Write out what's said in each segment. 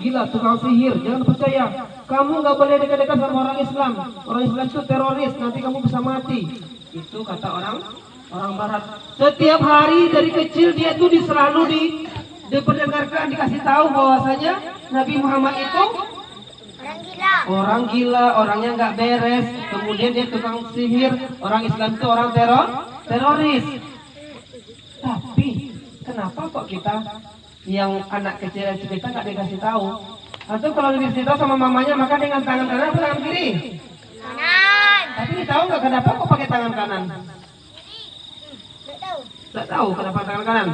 gila, tukang sihir. Jangan percaya. Kamu nggak boleh dekat-dekat sama orang Islam. Orang Islam itu teroris, nanti kamu bisa mati. Itu kata orang Barat. Setiap hari dari kecil dia tuh diperdengarkan, dikasih tahu bahwasanya Nabi Muhammad itu orang gila, orangnya nggak beres. Kemudian dia tukang sihir. Orang Islam itu orang teroris. Tapi kenapa kok kita yang anak kecil kita nggak dikasih tahu? Atau kalau dikasih tahu sama mamanya maka dengan tangan kanan atau tangan kiri? Kanan. Tapi tahu nggak kenapa kok pakai tangan kanan? Nggak tahu kenapa tangan kanan?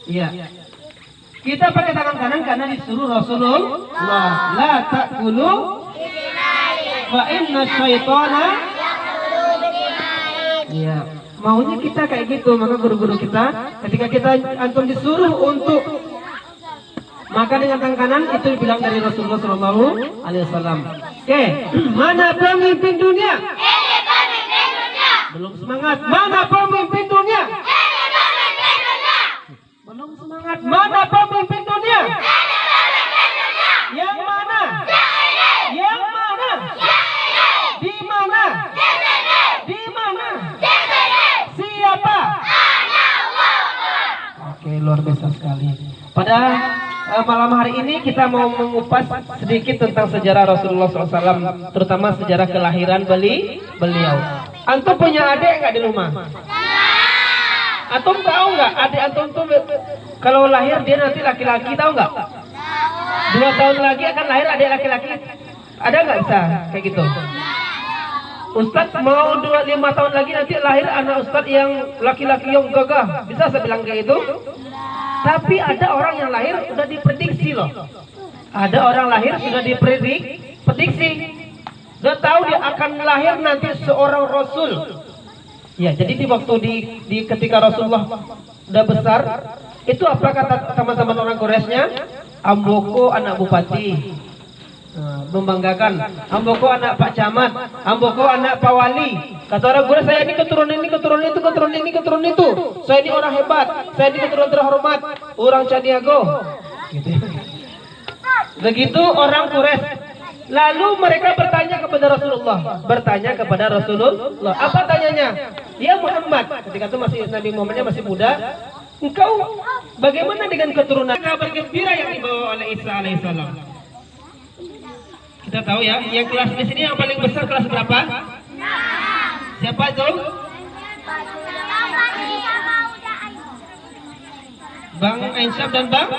Iya. Kita pakai tangan kanan karena disuruh Rasulullah la ta'kulu fa inna syaitana. Iya. Maunya kita kayak gitu, maka guru-guru kita ketika kita antum disuruh untuk makan dengan tangan kanan itu dibilang dari Rasulullah Shallallahu Alaihi Wasallam. Oke, mana pemimpin dunia? Ini pemimpin dunia. Belum semangat. Mana pemimpin dunia? Ini pemimpin dunia. Belum semangat. Mana pemimpin dunia? Ini pemimpin dunia. Yang mana? Yang mana? Di mana? Di mana? Siapa? Oke, luar biasa sekali. Pada malam hari ini kita mau mengupas sedikit tentang sejarah Rasulullah SAW, terutama sejarah kelahiran beliau. Antum punya adik nggak di rumah? Antum tahu nggak adik antum tuh kalau lahir dia nanti laki-laki, tahu nggak? 2 tahun lagi akan lahir adik laki-laki. Ada nggak bisa kayak gitu? Ustadz mau 5 tahun lagi nanti lahir anak Ustadz yang laki-laki yang gagah. Bisa saya bilang kayak itu? Tapi ada orang yang lahir sudah diprediksi loh. Ada orang lahir sudah diprediksi. Sudah tahu dia akan lahir nanti seorang Rasul. Ya, jadi di waktu ketika Rasulullah sudah besar, itu apa kata teman-teman orang Quraisynya? Amboko anak bupati. Membanggakan. Amboko anak Pak Camat, Amboko anak Pak Wali. Kata orang gue, saya ini keturunan ini, keturunan itu, keturunan ini, keturunan itu. Saya ini orang hebat, saya ini keturunan terhormat, orang Caniago. Gitu. Begitu orang Quraisy. Lalu mereka bertanya kepada Rasulullah. Apa tanyanya? Ya Muhammad, ketika itu masih Nabi Muhammadnya masih muda. Engkau bagaimana dengan keturunan kabar gembira yang dibawa oleh Isa alaihissalam? Kita tahu ya, yang kelas di sini yang paling besar kelas berapa? Siapa itu? Bang Aisyah dan Bang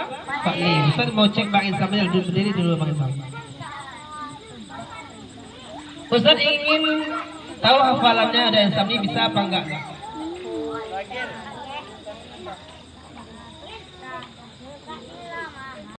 Pak Li. Ustaz mau cek Bang Aisyahnya duduk sendiri dulu Bang Aisyah. Ustaz ingin tahu hafalannya ada Aisyah ini bisa apa enggak?